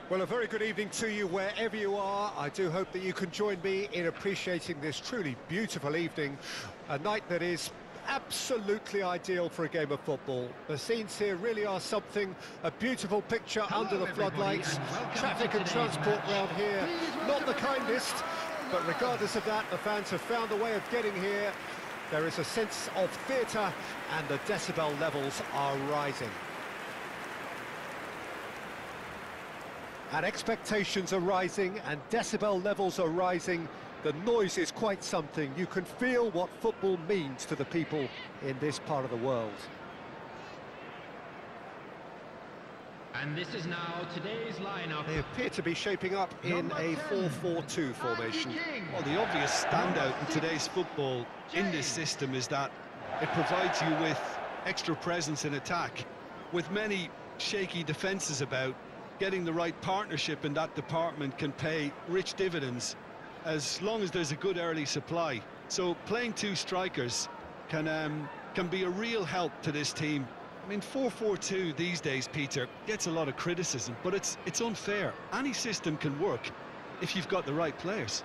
Well, a very good evening to you wherever you are. I do hope that you can join me in appreciating this truly beautiful evening, a night that is absolutely ideal for a game of football. The scenes here really are something, a beautiful picture under the floodlights. Traffic and transport round here, not the kindest, but regardless of that, the fans have found a way of getting here. There is a sense of theatre and the decibel levels are rising. And expectations are rising and decibel levels are rising. The noise is quite something. You can feel what football means to the people in this part of the world. And this is now today's lineup. They appear to be shaping up in a 4-4-2 formation. Well, the obvious standout in today's football in this system is that it provides you with extra presence in attack. With many shaky defences about, getting the right partnership in that department can pay rich dividends as long as there's a good early supply. So playing two strikers can be a real help to this team. I mean, 4-4-2 these days, Peter, gets a lot of criticism, but it's unfair. Any system can work if you've got the right players.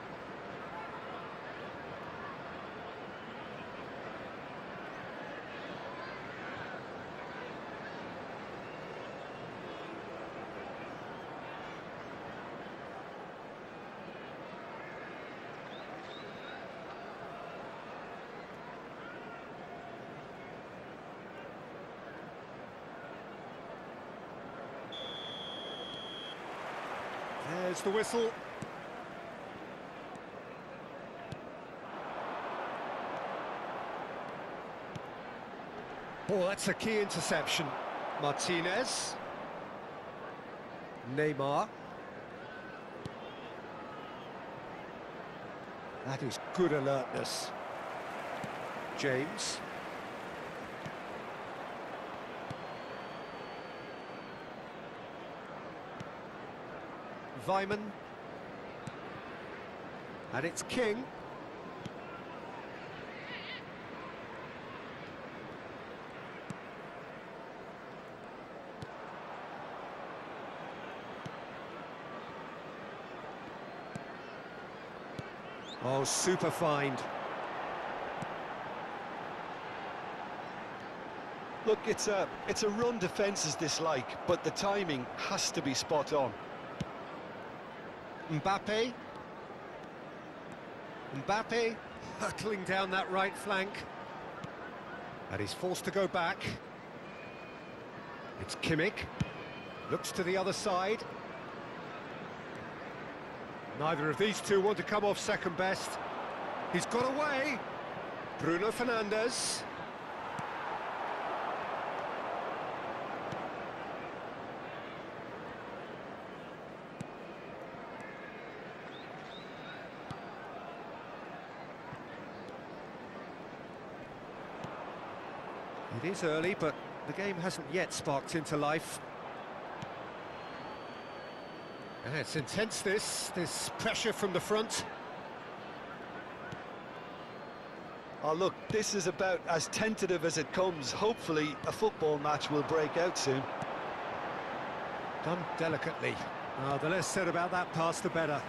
There's the whistle. Oh, that's a key interception. Martinez. Neymar. That is good alertness. James. Weimann, and it's King. Oh, super find. Look, it's a run defence's dislike, but the timing has to be spot on. Mbappe hurtling down that right flank, and he's forced to go back. It's Kimmich, looks to the other side. Neither of these two want to come off second best. He's got away. Bruno Fernandes. It is early, but the game hasn't yet sparked into life. And it's intense, this pressure from the front. Oh, look, this is about as tentative as it comes. Hopefully, a football match will break out soon. Done delicately. Oh, the less said about that pass, the better.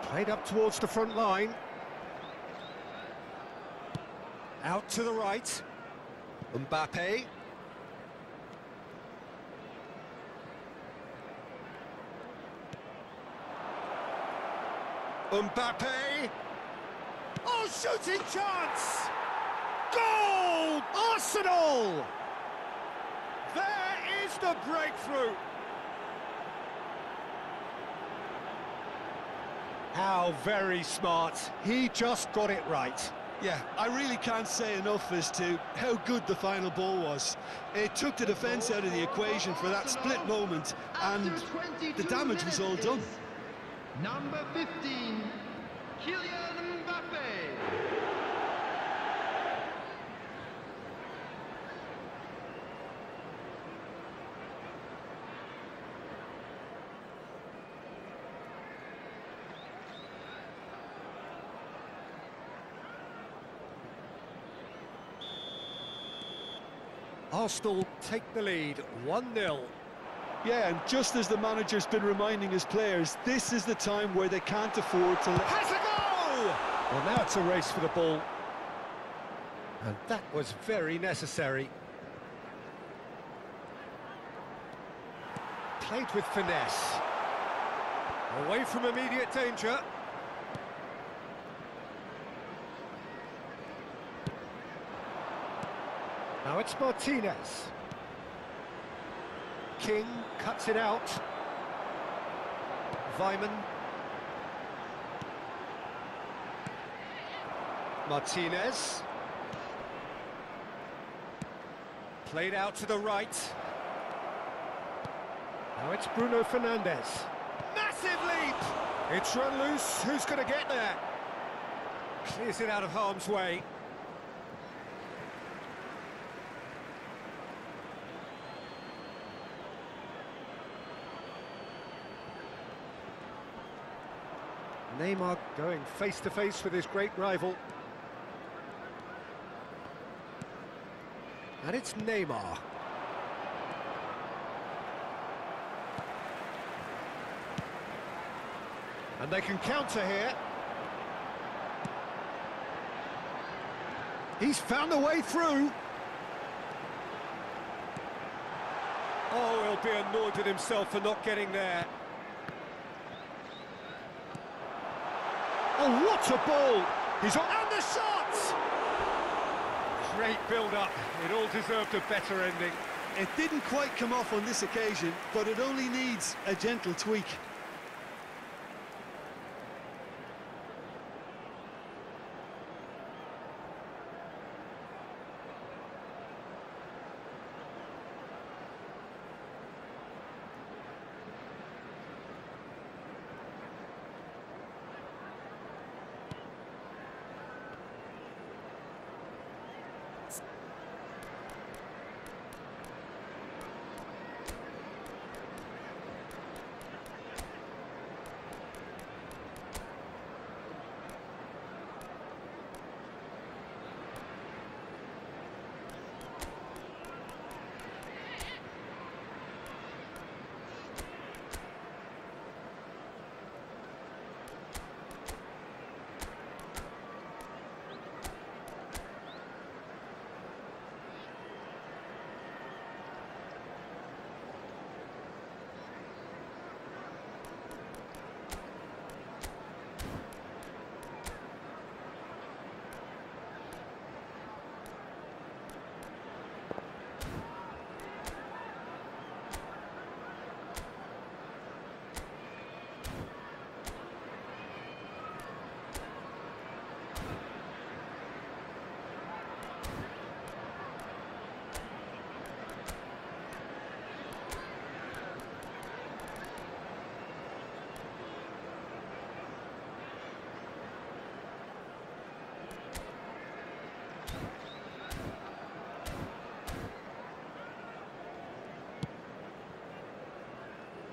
Played up towards the front line. Out to the right. Mbappe. Mbappe. Oh, shooting chance! Goal! Arsenal! There is the breakthrough. How very smart. He just got it right. Yeah, I really can't say enough as to how good the final ball was. It took the defence out of the equation for that split moment, and the damage was all done. Number 15, Kylian Mbappe. Arsenal take the lead, 1-0. Yeah, and just as the manager's been reminding his players, this is the time where they can't afford to... Has a goal! Well, now it's a race for the ball. And that was very necessary. Played with finesse. Away from immediate danger. Now it's Martinez. King cuts it out. Vyman. Martinez. Played out to the right. Now it's Bruno Fernandes. Massive leap! It's run loose. Who's going to get there? Clears it out of harm's way. Neymar going face-to-face with his great rival. And it's Neymar. And they can counter here. He's found a way through. Oh, he'll be annoyed with himself for not getting there. Oh, what a ball! He's on, and the shot! Great build-up. It all deserved a better ending. It didn't quite come off on this occasion, but it only needs a gentle tweak.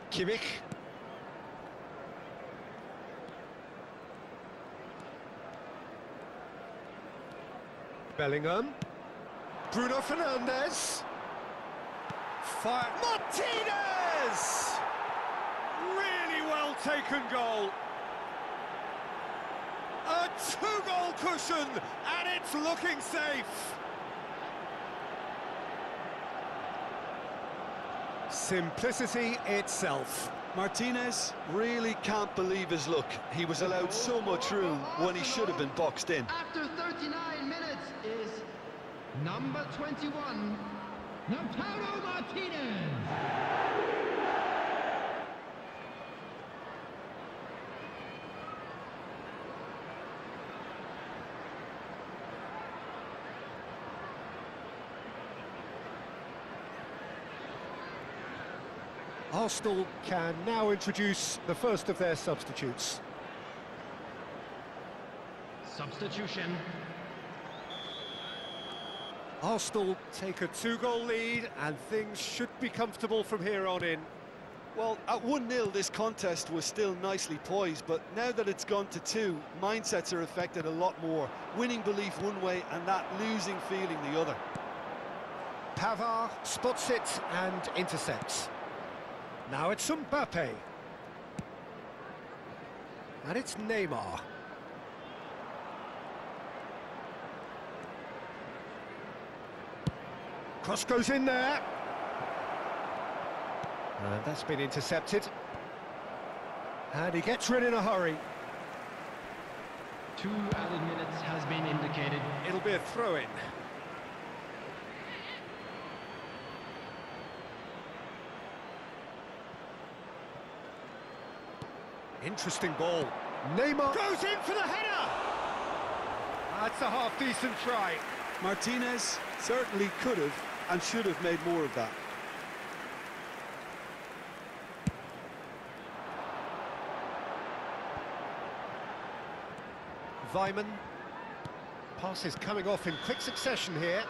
Kimmich. Bellingham. Bruno Fernandes. Fire. Martinez! Really well taken goal. A two-goal cushion, and it's looking safe. Simplicity itself. Martinez really can't believe his luck. He was allowed so much room when he should have been boxed in. After 39 minutes is number 21, Lautaro Martinez. Arsenal can now introduce the first of their substitutes. Substitution. Arsenal take a two-goal lead, and things should be comfortable from here on in. Well, at 1-0, this contest was still nicely poised, but now that it's gone to 2, mindsets are affected a lot more. Winning belief one way and that losing feeling the other. Pavard spots it and intercepts. Now it's Mbappe. And it's Neymar. Cross goes in there. And that's been intercepted. And he gets rid in a hurry. 2 added minutes has been indicated. It'll be a throw-in. Interesting ball. Neymar goes in for the header! That's a half-decent try. Martinez certainly could have and should have made more of that. Weimann. Passes coming off in quick succession here.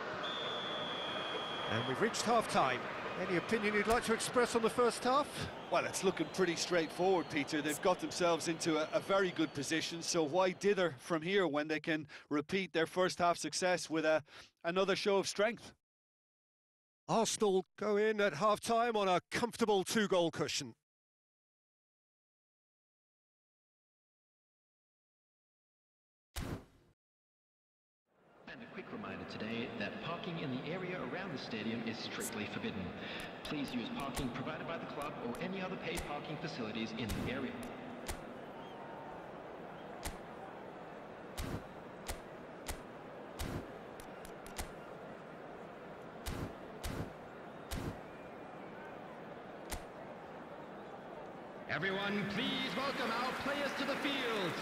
And we've reached half-time. Any opinion you'd like to express on the first half? Well, it's looking pretty straightforward, Peter. They've got themselves into a very good position, so why dither from here when they can repeat their first half success with another show of strength? Arsenal go in at half-time on a comfortable 2-goal cushion. And a quick reminder today that parking in the area around the stadium is strictly forbidden. Please use parking provided by the club or any other paid parking facilities in the area. Everyone, please welcome our players to the field.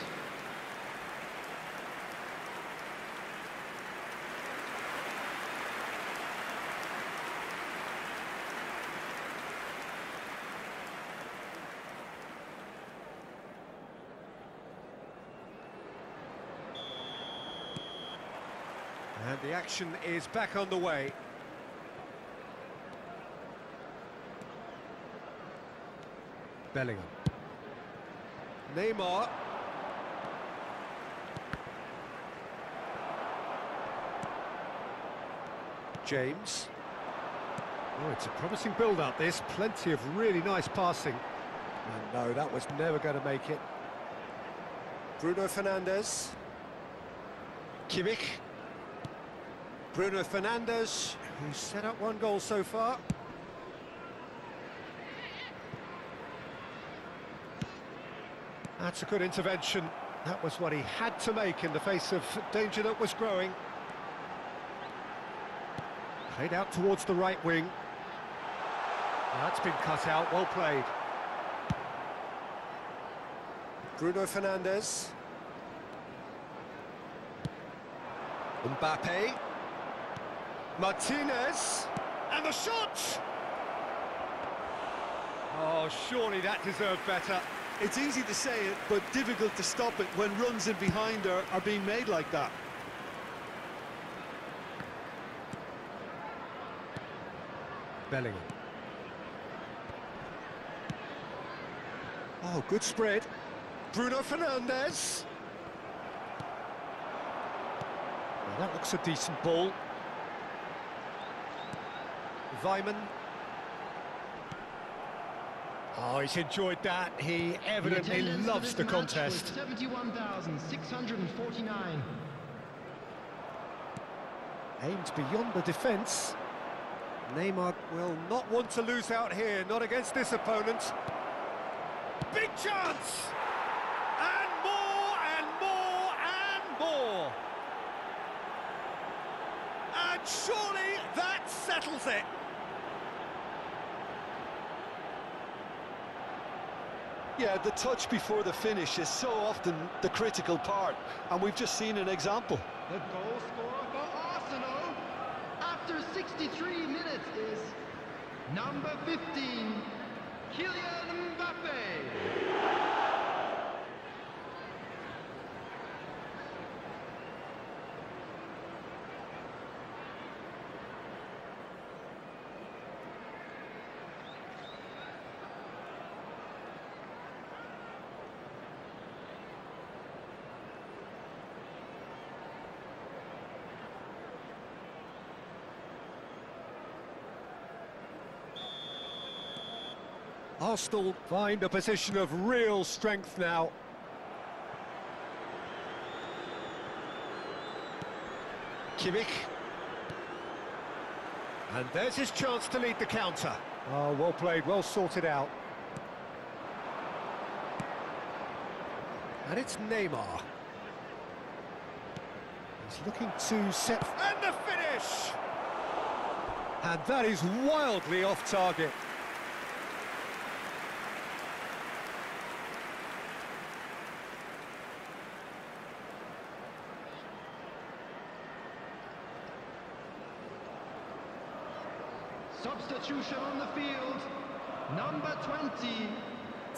And the action is back on the way. Bellingham. Neymar. James. Oh, it's a promising build-up, this. Plenty of really nice passing. And no, that was never going to make it. Bruno Fernandes. Kimmich. Bruno Fernandes, who's set up 1 goal so far. That's a good intervention. That was what he had to make in the face of danger that was growing. Played out towards the right wing. That's been cut out, well played. Bruno Fernandes. Mbappe. Martinez. And the shot! Oh, surely that deserved better. It's easy to say it, but difficult to stop it when runs in behind are being made like that. Bellingham. Oh, good spread. Bruno Fernandes. Well, that looks a decent ball. Weimann. Oh, he's enjoyed that. He evidently loves the contest. 71,649. Aimed beyond the defence. Neymar will not want to lose out here, not against this opponent. Big chance! And more, and more, and more! And surely that settles it! Yeah, the touch before the finish is so often the critical part, and we've just seen an example. The goal scorer for Arsenal after 63 minutes is number 15, Kylian Mbappe. Arsenal find a position of real strength now. Kimmich. And there's his chance to lead the counter. Oh, well played, well sorted out. And it's Neymar. He's looking to set... And the finish! And that is wildly off target. Substitution on the field, number 20.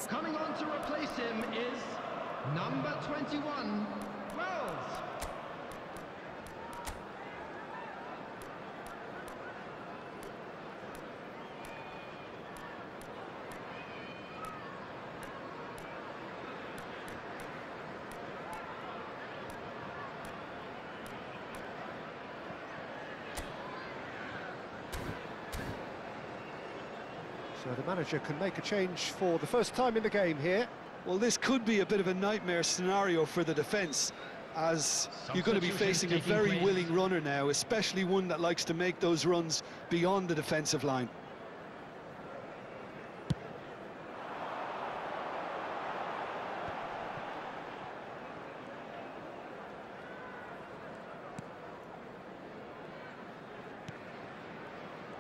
Coming on to replace him is number 21, Wells. So the manager can make a change for the first time in the game here. Well, this could be a bit of a nightmare scenario for the defence, as you're going to be facing a very willing runner now, especially one that likes to make those runs beyond the defensive line.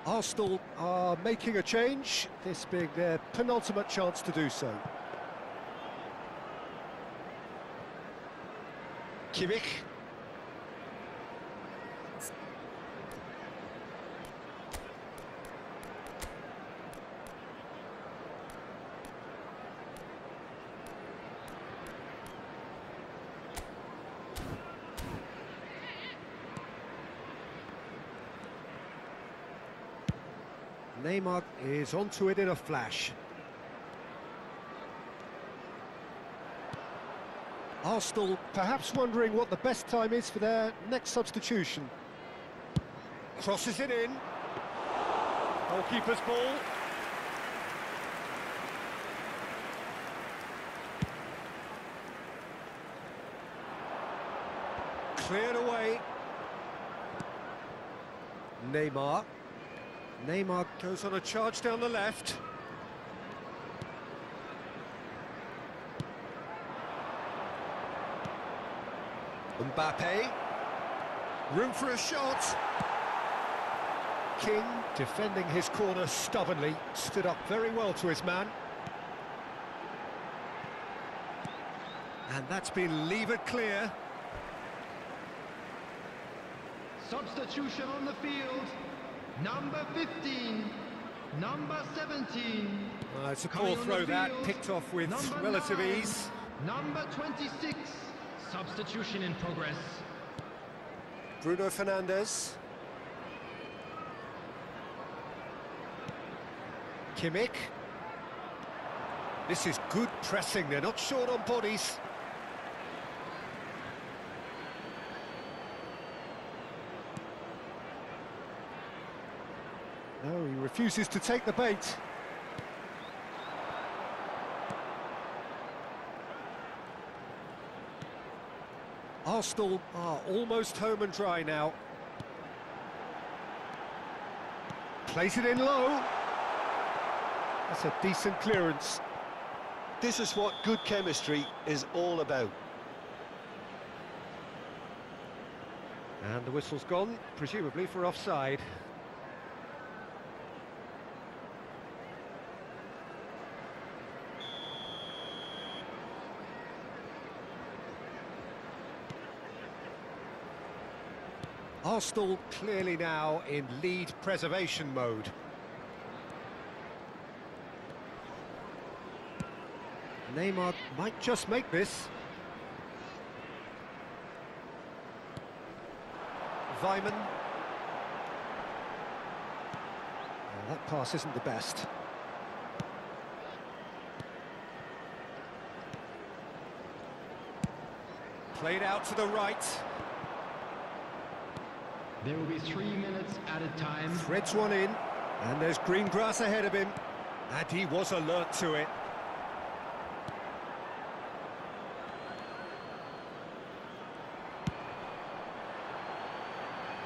Arsenal are making a change, this being their penultimate chance to do so. Kimmich. Neymar is onto it in a flash. Arsenal perhaps wondering what the best time is for their next substitution. Crosses it in. Goalkeeper's ball. Cleared away. Neymar. Neymar goes on a charge down the left. Mbappe. Room for a shot. King, defending his corner stubbornly, stood up very well to his man. And that's been levered clear. Substitution on the field. Number 15, number 17. It's a poor throw that, picked off with relative ease. Number 26, substitution in progress. Bruno Fernandes. Kimmich. This is good pressing, they're not short on bodies. No, he refuses to take the bait. Arsenal are almost home and dry now. Plays it in low. That's a decent clearance. This is what good chemistry is all about. And the whistle's gone, presumably for offside. Arsenal clearly now in lead preservation mode. Neymar might just make this. Weimann. Well, that pass isn't the best. Played out to the right. There will be 3 minutes added time. Threads one in, and there's green grass ahead of him. And he was alert to it.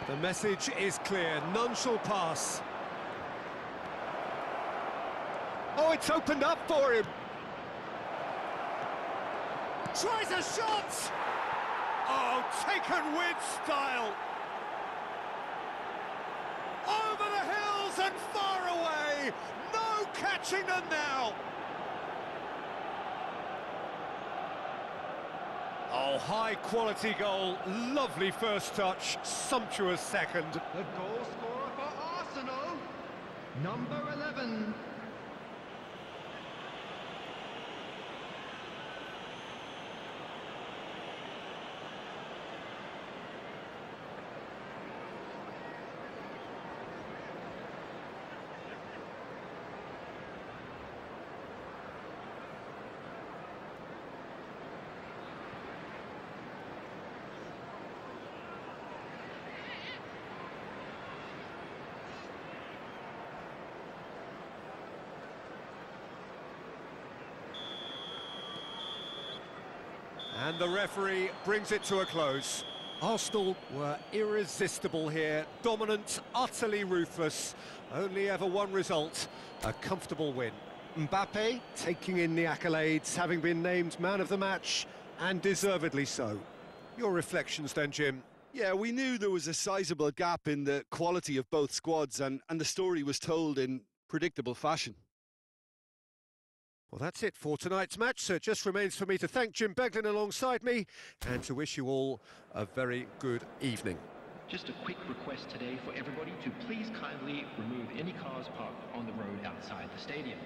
The message is clear, none shall pass. Oh, it's opened up for him. Tries a shot! Oh, taken with style. Over the hills and far away. No catching them now. Oh, high-quality goal. Lovely first touch. Sumptuous second. The goal scorer for Arsenal, number 11. And the referee brings it to a close. Arsenal were irresistible here, dominant, utterly ruthless. Only ever one result, a comfortable win. Mbappe taking in the accolades, having been named man of the match, and deservedly so. Your reflections then, Jim? Yeah, we knew there was a sizable gap in the quality of both squads, and the story was told in predictable fashion. Well, that's it for tonight's match, so it just remains for me to thank Jim Beglin alongside me and to wish you all a very good evening. Just a quick request today for everybody to please kindly remove any cars parked on the road outside the stadium.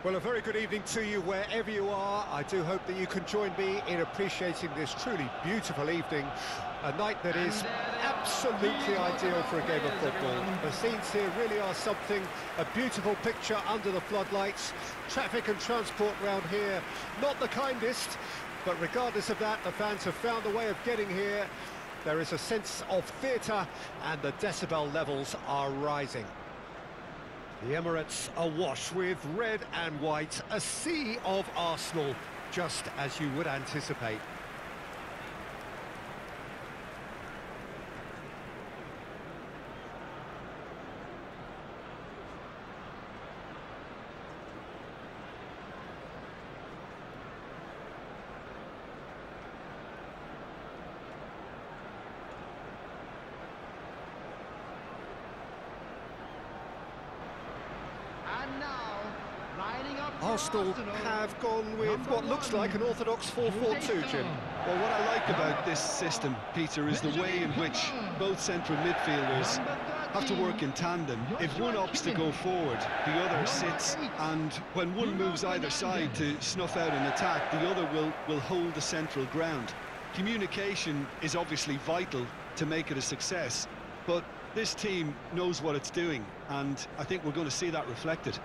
Well, a very good evening to you wherever you are. I do hope that you can join me in appreciating this truly beautiful evening. A night that is absolutely ideal for a game of football. The scenes here really are something, a beautiful picture under the floodlights. Traffic and transport round here, not the kindest, but regardless of that, the fans have found a way of getting here. There is a sense of theatre and the decibel levels are rising. The Emirates awash with red and white, a sea of Arsenal, just as you would anticipate. Arsenal have gone with what looks like an orthodox 4-4-2, Jim. Well, what I like about this system, Peter, is the way in which both central midfielders have to work in tandem. If one opts to go forward, the other sits, and when one moves either side to snuff out an attack, the other will hold the central ground. Communication is obviously vital to make it a success, but this team knows what it's doing, and I think we're going to see that reflected.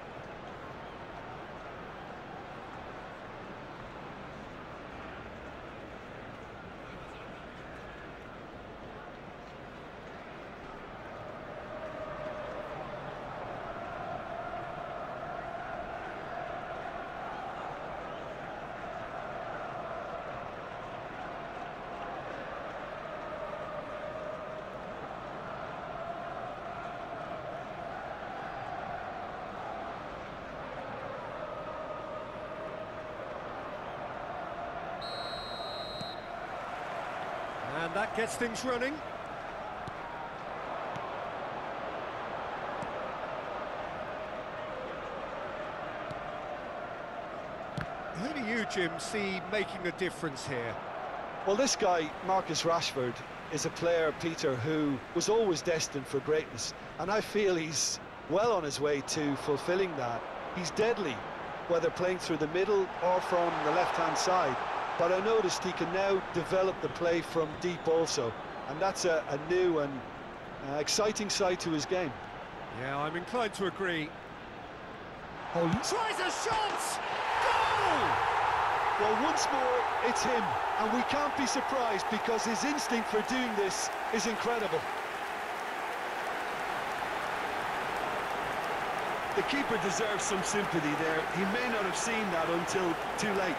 And that gets things running. Who do you, Jim, see making a difference here? Well, this guy, Marcus Rashford, is a player, Peter, who was always destined for greatness. And I feel he's well on his way to fulfilling that. He's deadly, whether playing through the middle or from the left-hand side. But I noticed he can now develop the play from deep also. And that's a new and exciting side to his game. Yeah, I'm inclined to agree. Oh, tries a shot! Goal! Well, once more, it's him. And we can't be surprised because his instinct for doing this is incredible. The keeper deserves some sympathy there. He may not have seen that until too late.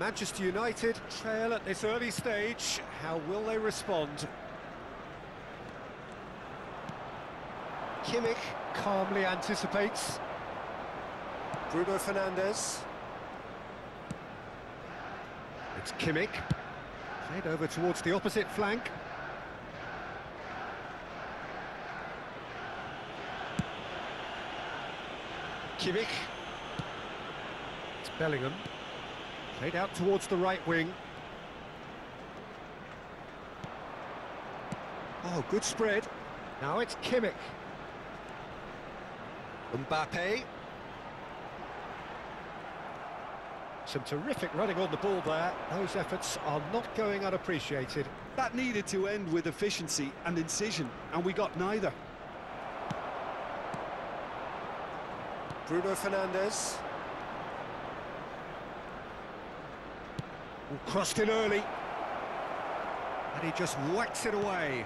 Manchester United trail at this early stage. How will they respond? Kimmich calmly anticipates. Bruno Fernandes. It's Kimmich. Played over towards the opposite flank. Kimmich. It's Bellingham. Played out towards the right wing. Oh, good spread. Now it's Kimmich. Mbappe. Some terrific running on the ball there. Those efforts are not going unappreciated. That needed to end with efficiency and incision, and we got neither. Bruno Fernandes. Crossed in early. And he just whacks it away.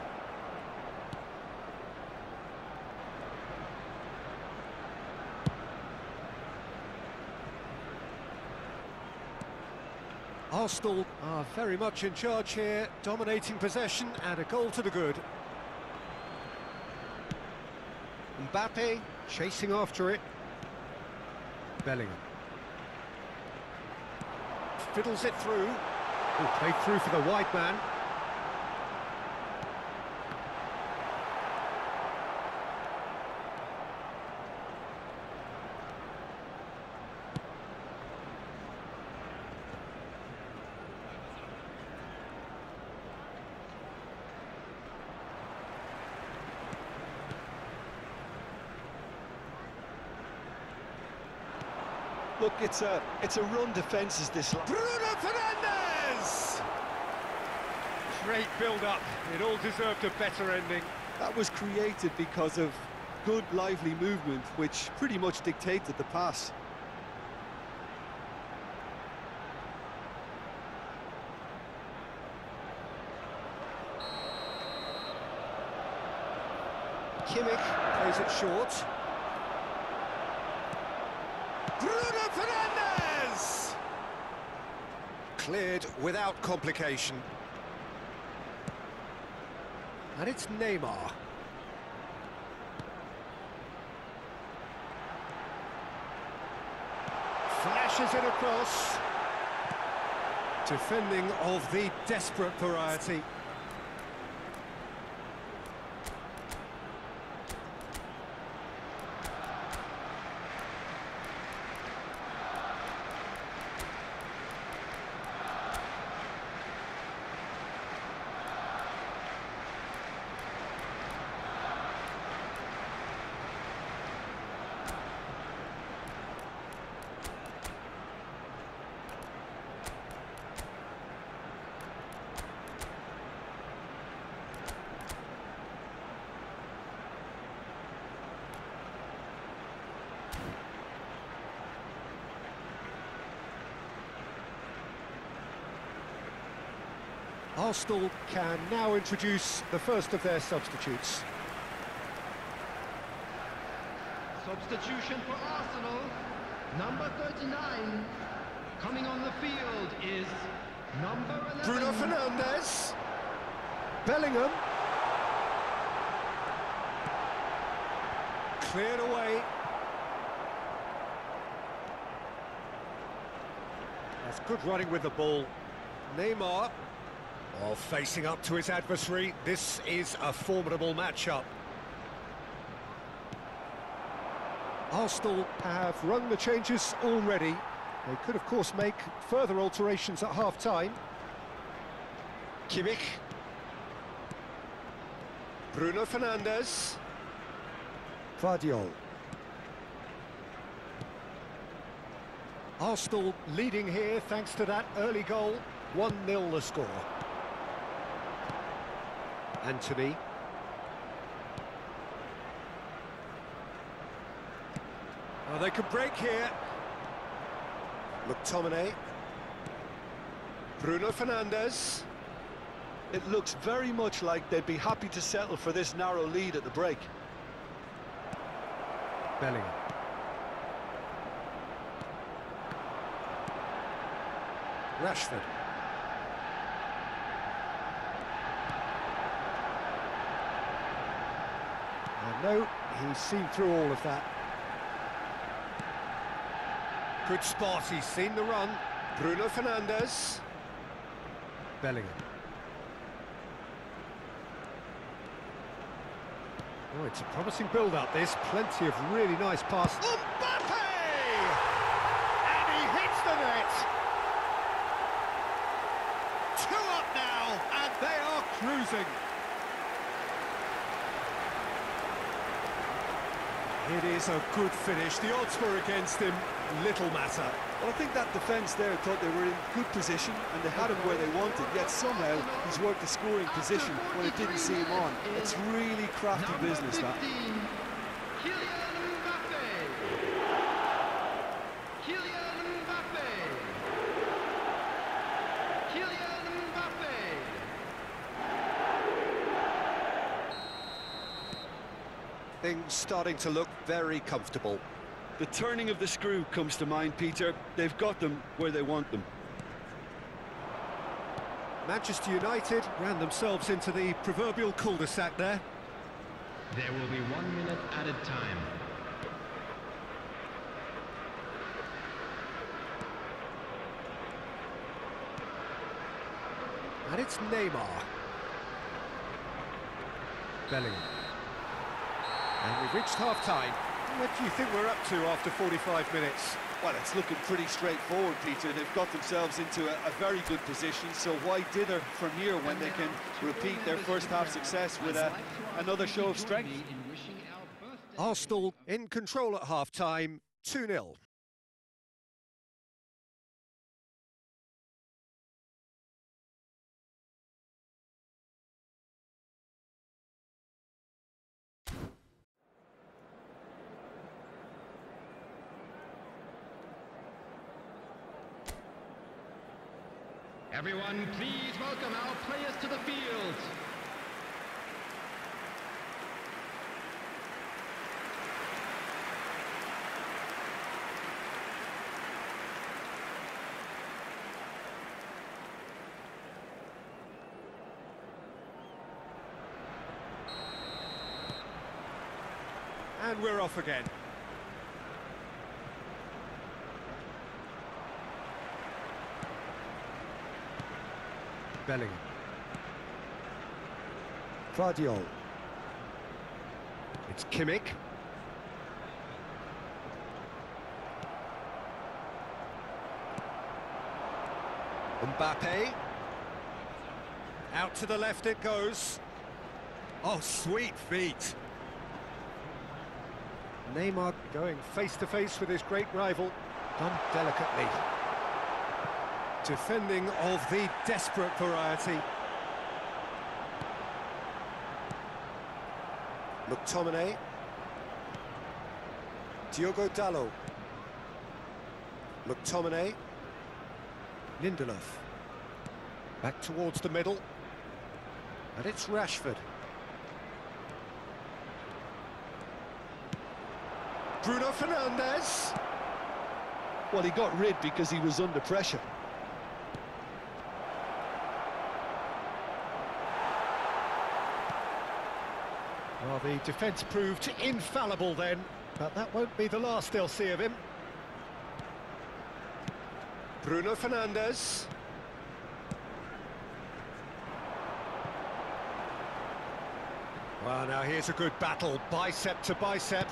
Arsenal are very much in charge here, dominating possession and a goal to the good. Mbappe chasing after it. Bellingham. Fiddles it through. Oh, played through for the wide man. Look, it's a run defence is this. Bruno Fernandes! Great build-up. It all deserved a better ending. That was created because of good, lively movement, which pretty much dictated the pass. Kimmich plays it short. Cleared without complication. And it's Neymar. Flashes it across. Defending of the desperate variety. Arsenal can now introduce the first of their substitutes. Substitution for Arsenal, number 39. Coming on the field is number 11. Bruno Fernandes. Bellingham. Cleared away. That's good running with the ball. Neymar. While facing up to his adversary, this is a formidable matchup. Arsenal have rung the changes already. They could, of course, make further alterations at half-time. Kimmich. Bruno Fernandes. Vardiol. Arsenal leading here thanks to that early goal. 1-0 the score. Anthony. Oh, they could break here. McTominay. Bruno Fernandes. It looks very much like they'd be happy to settle for this narrow lead at the break. Bellingham. Rashford. No, he's seen through all of that. Good spot, he's seen the run. Bruno Fernandes. Bellingham. Oh, it's a promising build-up, this. Plenty of really nice passes. Mbappe! And he hits the net! 2 up now, and they are cruising. It is a good finish. The odds were against him. Little matter. Well, I think that defence there thought they were in good position and they had him where they wanted, yet somehow he's worked the scoring position when it didn't see him on. It's really crafty business, that. Things starting to look very comfortable. The turning of the screw comes to mind, Peter. They've got them where they want them. Manchester United ran themselves into the proverbial cul-de-sac there. There will be 1 minute added time. And it's Neymar. Bellingham. And we've reached half-time. What do you think we're up to after 45 minutes? Well, it's looking pretty straightforward, Peter. They've got themselves into a very good position, so why dither from here when they can repeat their first-half success with another show of strength? Arsenal in control at half-time, 2-0. Everyone, please welcome our players to the field. And we're off again. Bellingham. Kraz-e. It's Kimmich. Mbappe. Out to the left it goes. Oh, sweet feet. Neymar going face-to-face with his great rival. Done delicately. Defending of the desperate variety. McTominay. Diogo Dalot. McTominay. Lindelof. Back towards the middle. And it's Rashford. Bruno Fernandes. Well, he got rid because he was under pressure. Well, the defence proved infallible then, but that won't be the last they'll see of him. Bruno Fernandes. Well, now here's a good battle, bicep to bicep.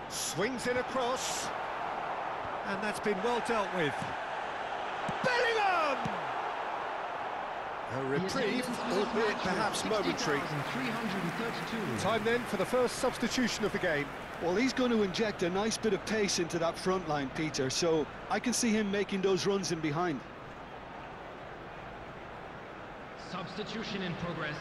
Swings in across. And that's been well dealt with. Bellingham! A reprieve, albeit perhaps momentary. Time then for the first substitution of the game. Well, he's going to inject a nice bit of pace into that front line, Peter, so I can see him making those runs in behind. Substitution in progress.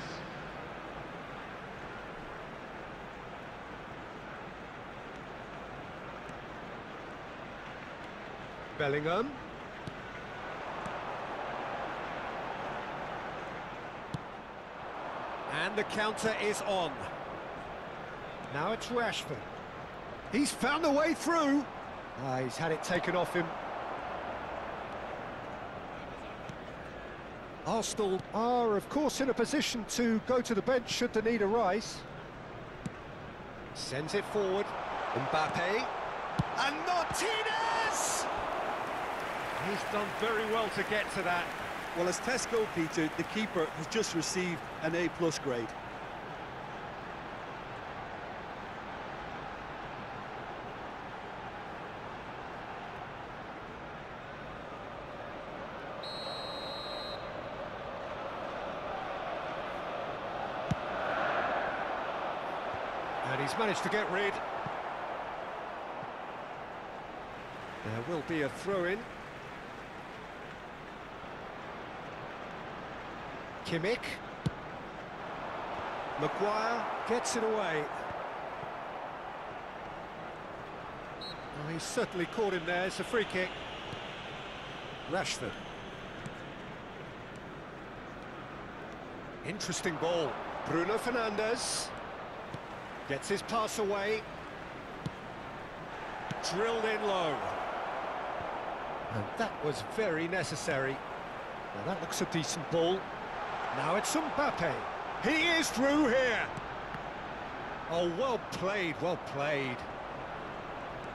Bellingham. And the counter is on. Now it's Rashford. He's found a way through. He's had it taken off him. Arsenal are, of course, in a position to go to the bench should the need arise. Sends it forward. Mbappe. And Martinez! He's done very well to get to that. Well, as tests go, Peter, the keeper has just received an A+ grade. And he's managed to get rid. There will be a throw-in. Kimmich. Maguire gets it away. Well, he's certainly caught him there. It's a free kick. Rashford. Interesting ball. Bruno Fernandes. Gets his pass away. Drilled in low. And that was very necessary. Now that looks a decent ball. Now it's Mbappe. He is through here. Oh, well played, well played.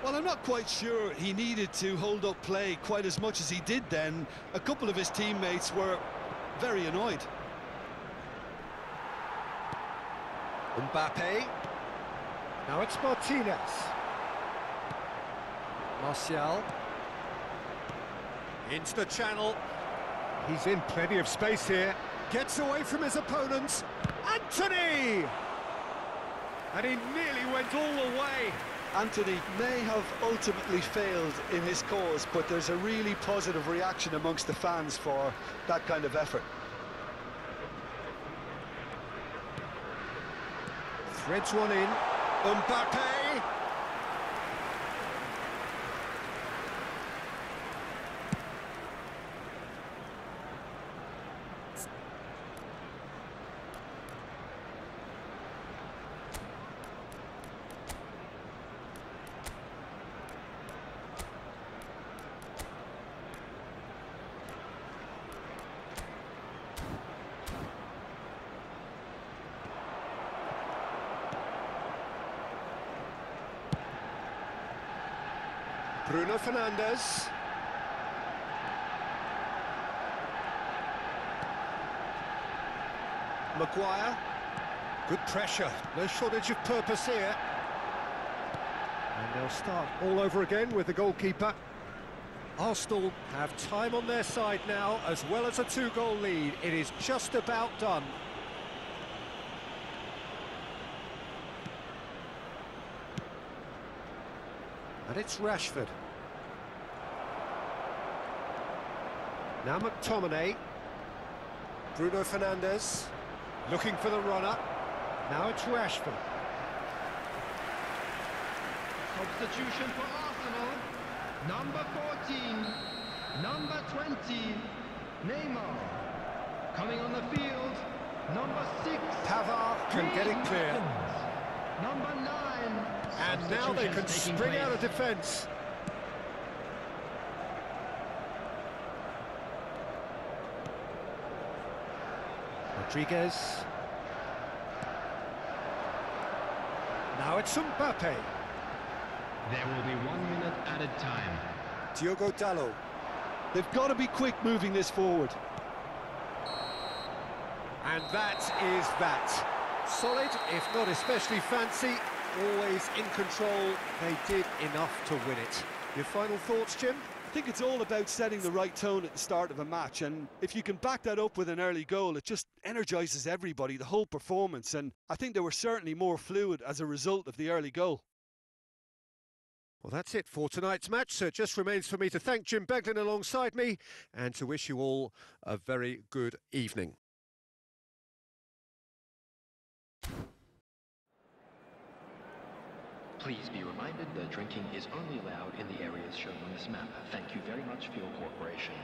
Well, I'm not quite sure he needed to hold up play quite as much as he did then. A couple of his teammates were very annoyed. Mbappe. Now it's Martinez. Martial. Into the channel. He's in plenty of space here. Gets away from his opponents. Anthony! And he nearly went all the way. Anthony may have ultimately failed in his cause, but there's a really positive reaction amongst the fans for that kind of effort. Threads one in. Mbappe! Bruno Fernandes. Maguire. Good pressure, no shortage of purpose here. And they'll start all over again with the goalkeeper. Arsenal have time on their side now, as well as a 2-goal lead. It is just about done. And it's Rashford. Now McTominay. Bruno Fernandes. Looking for the runner. Now it's Rashford. Substitution for Arsenal. Number 14, number 20, Neymar. Coming on the field, number 6. Pavard can get it clear. Number 9. And now they can spring out of defence. Rodriguez. Now it's Mbappe. There will be 1 minute added time. Diogo Dalot. They've got to be quick moving this forward. And that is that. Solid, if not especially fancy, always in control. They did enough to win it. Your final thoughts, Jim? I think it's all about setting the right tone at the start of a match, and if you can back that up with an early goal, it just energises everybody, the whole performance, and I think they were certainly more fluid as a result of the early goal. Well, that's it for tonight's match, so it just remains for me to thank Jim Beglin alongside me and to wish you all a very good evening. Please be reminded that drinking is only allowed in the areas shown on this map. Thank you very much for your cooperation.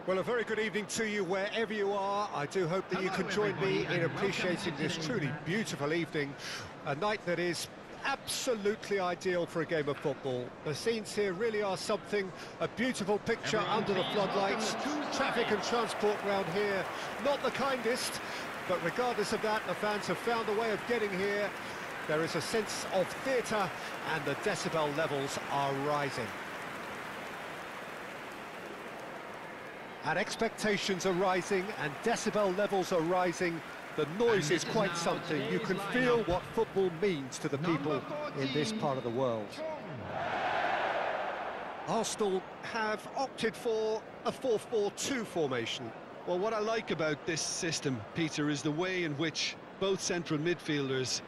Well, a very good evening to you wherever you are. I do hope that you can join me in appreciating this truly beautiful evening, a night that is absolutely ideal for a game of football. The scenes here really are something, a beautiful picture under the floodlights. Traffic and transport round here, not the kindest, but regardless of that, the fans have found a way of getting here. There is a sense of theatre and the decibel levels are rising. And expectations are rising and decibel levels are rising. The noise is quite something. You can feel what football means to the people in this part of the world. Arsenal have opted for a 4-4-2 formation. Well, what I like about this system, Peter, is the way in which both central midfielders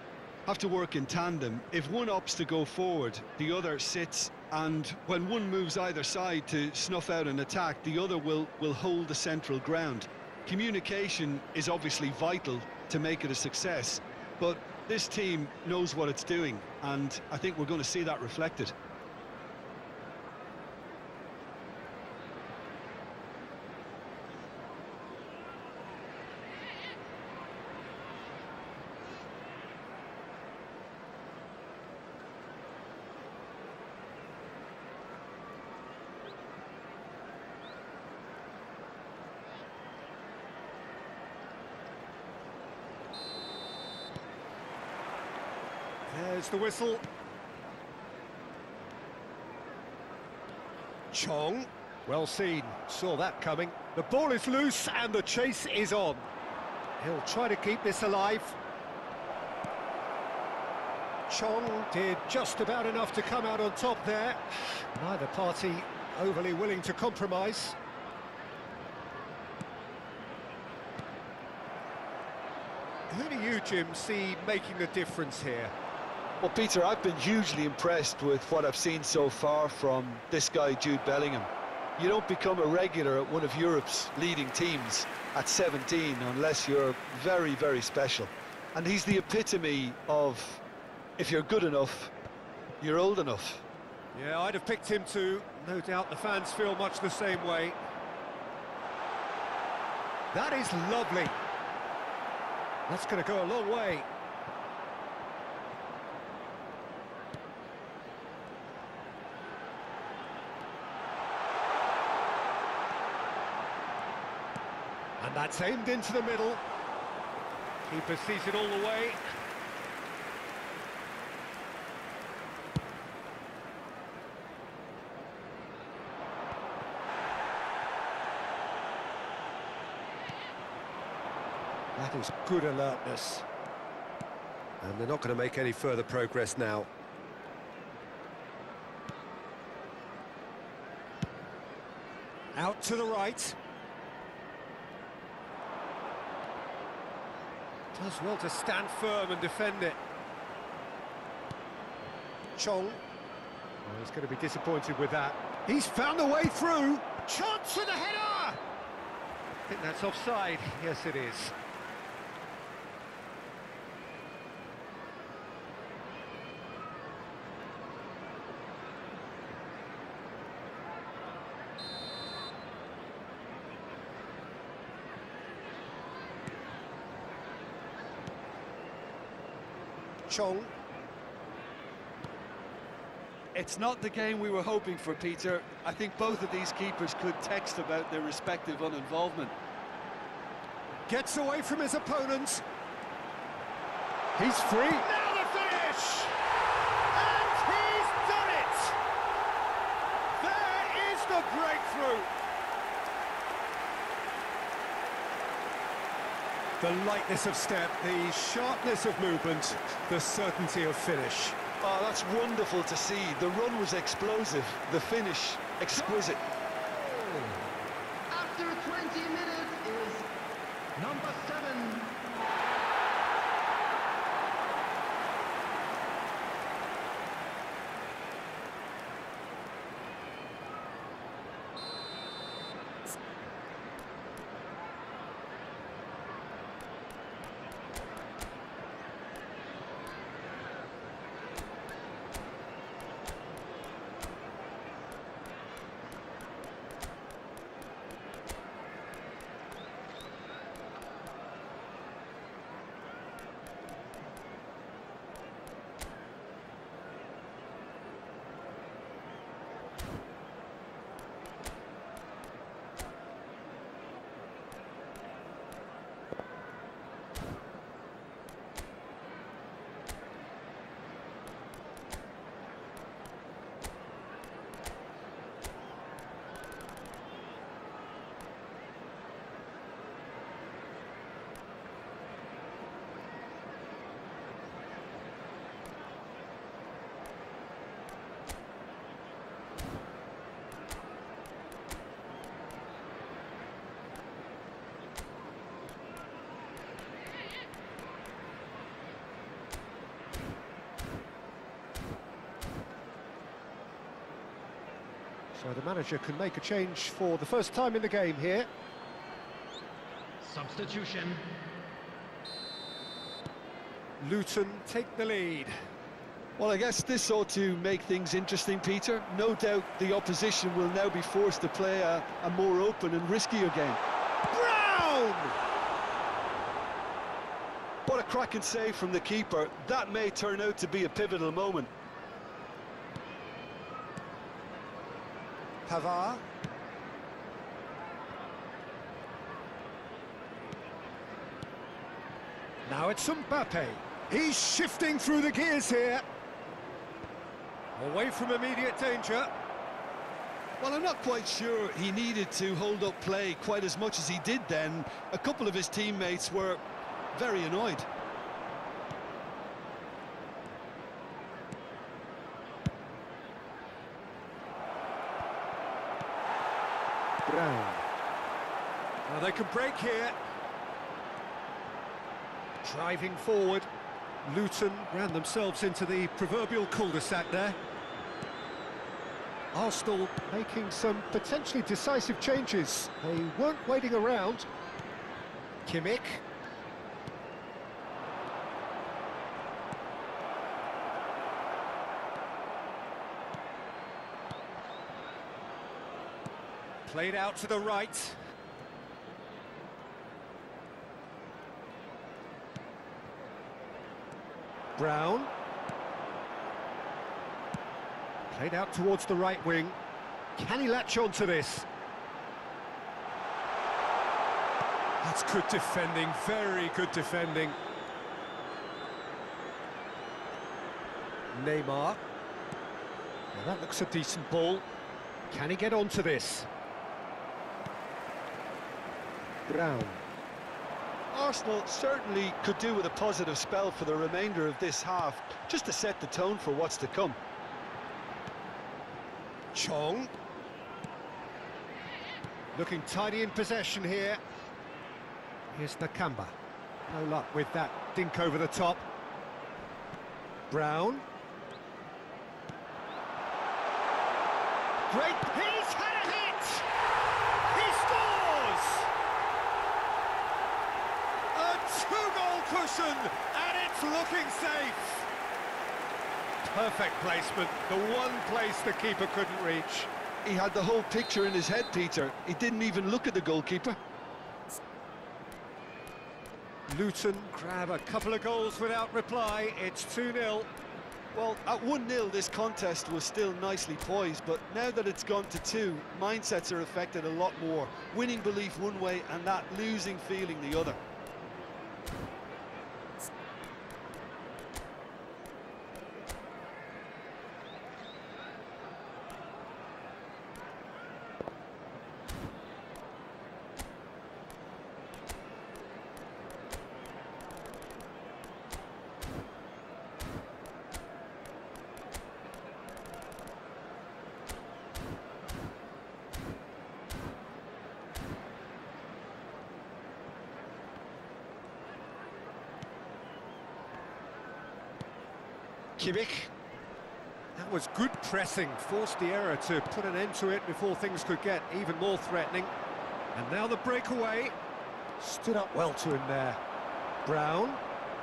have to work in tandem. If one opts to go forward, the other sits, and when one moves either side to snuff out an attack, the other will hold the central ground. Communication is obviously vital to make it a success, but this team knows what it's doing, and I think we're going to see that reflected. There's the whistle. Chong, well seen, saw that coming. The ball is loose and the chase is on. He'll try to keep this alive. Chong did just about enough to come out on top there. Neither party overly willing to compromise. Who do you, Jim, see making the difference here? Well, Peter, I've been hugely impressed with what I've seen so far from this guy, Jude Bellingham. You don't become a regular at one of Europe's leading teams at 17 unless you're very, very special. And he's the epitome of, if you're good enough, you're old enough. Yeah, I'd have picked him too. No doubt the fans feel much the same way. That is lovely. That's going to go a long way. And that's aimed into the middle. Keeper sees it all the way. That is good alertness. And they're not going to make any further progress now. Out to the right. Does well to stand firm and defend it. Chong. Oh, he's going to be disappointed with that. He's found a way through. Chance for the header! I think that's offside. Yes, it is. Chong. It's not the game we were hoping for, Peter. I think both of these keepers could text about their respective uninvolvement. Gets away from his opponents. He's free. Now the finish! And he's done it! There is the breakthrough! The lightness of step, the sharpness of movement, the certainty of finish. Oh, that's wonderful to see. The run was explosive, the finish exquisite. After 20 minutes is number 7. So the manager can make a change for the first time in the game here. Substitution. Luton take the lead. Well, I guess this ought to make things interesting, Peter. No doubt the opposition will now be forced to play a more open and riskier game. Brown! What a cracking save from the keeper. That may turn out to be a pivotal moment. Pavard. Now it's Mbappe. He's shifting through the gears here. Away from immediate danger. Well, I'm not quite sure he needed to hold up play quite as much as he did then. A couple of his teammates were very annoyed. Brown. Now they can break here. Driving forward. Luton ran themselves into the proverbial cul-de-sac there. Arsenal making some potentially decisive changes. They weren't waiting around. Kimmich. Played out to the right. Brown. Played out towards the right wing. Can he latch on to this? That's good defending, very good defending. Neymar. Now that looks a decent ball. Can he get onto this? Brown. Arsenal certainly could do with a positive spell for the remainder of this half, just to set the tone for what's to come. Chong. Looking tidy in possession here. Here's Nakamba. No luck with that dink over the top. Brown. Great, he's had a hit! He scores! A two-goal cushion, and it's looking safe. Perfect placement, the one place the keeper couldn't reach. He had the whole picture in his head, Peter. He didn't even look at the goalkeeper. Luton grab a couple of goals without reply. It's 2-0. Well, at 1-0, this contest was still nicely poised, but now that it's gone to 2, mindsets are affected a lot more. Winning belief one way and that losing feeling the other. Kimmich. That was good pressing, forced the error to put an end to it before things could get even more threatening. And now the breakaway. Stood up well to him there. Brown.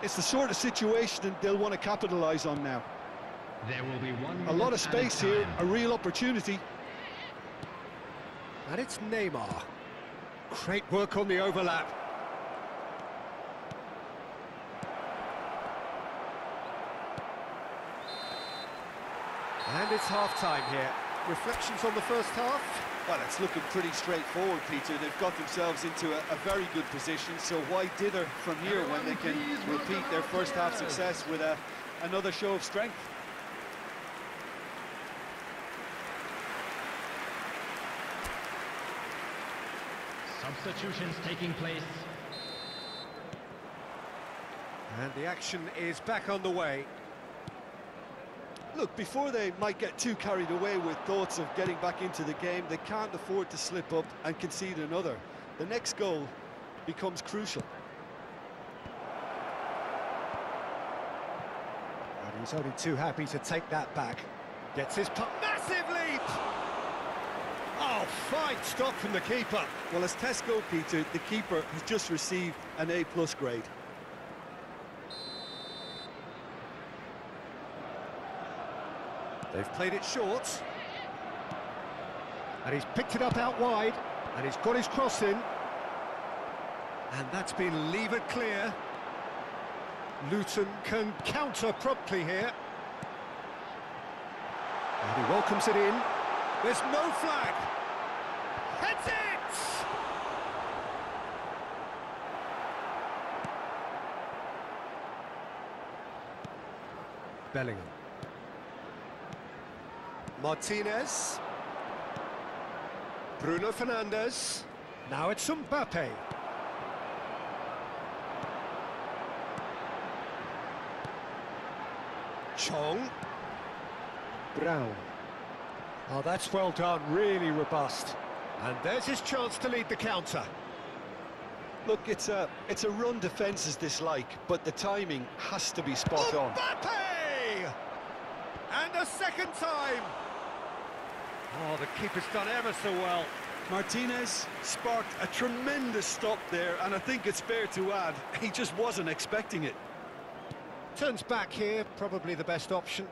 It's the sort of situation they'll want to capitalise on now. There will be 1 minute A lot of space here, time. a real opportunity. And it's Neymar. Great work on the overlap. And it's half-time here. Reflections on the first half? Well, it's looking pretty straightforward, Peter. They've got themselves into a very good position, so why dither from here when they can repeat their first half success with another show of strength? Substitutions taking place. And the action is back on the way. Look, before they might get too carried away with thoughts of getting back into the game, they can't afford to slip up and concede another. The next goal becomes crucial. And he's only too happy to take that back. Gets his puck. Massive leap! Oh, fine stop from the keeper. Well, as tests go, Peter, the keeper has just received an A+ grade. They've played it short. And he's picked it up out wide. And he's got his cross in. And that's been levered clear. Luton can counter promptly here. And he welcomes it in. There's no flag. Heads it! Bellingham. Martinez. Bruno Fernandes. Now it's Mbappe. Chong. Brown. Oh, that's well done, really robust. And there's his chance to lead the counter. Look, it's a run defence is dislike, but the timing has to be spot on. Mbappe! And a second time. Oh, the keeper's done ever so well. Martinez sparked a tremendous stop there, and I think it's fair to add, he just wasn't expecting it. Turns back here, probably the best option.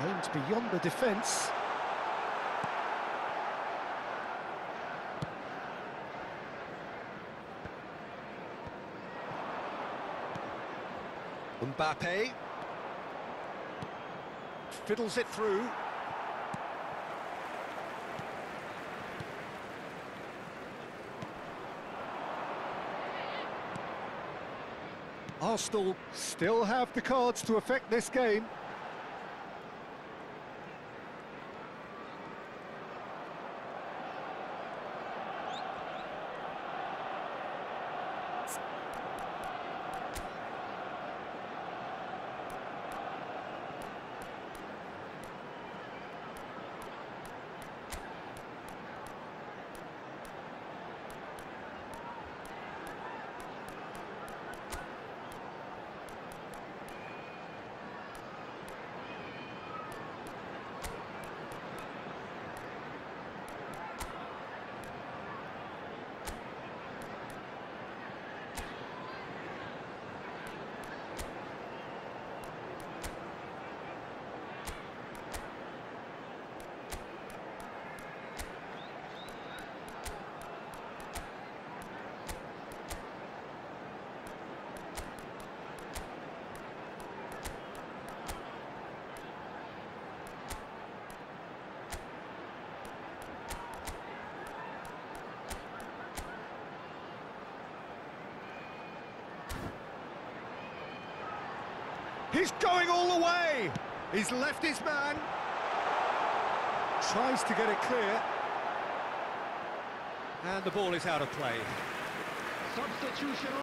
Aimed beyond the defence. Mbappe fiddles it through. Arsenal still have the cards to affect this game. He's going all the way. He's left his man. Tries to get it clear. And the ball is out of play. Substitution.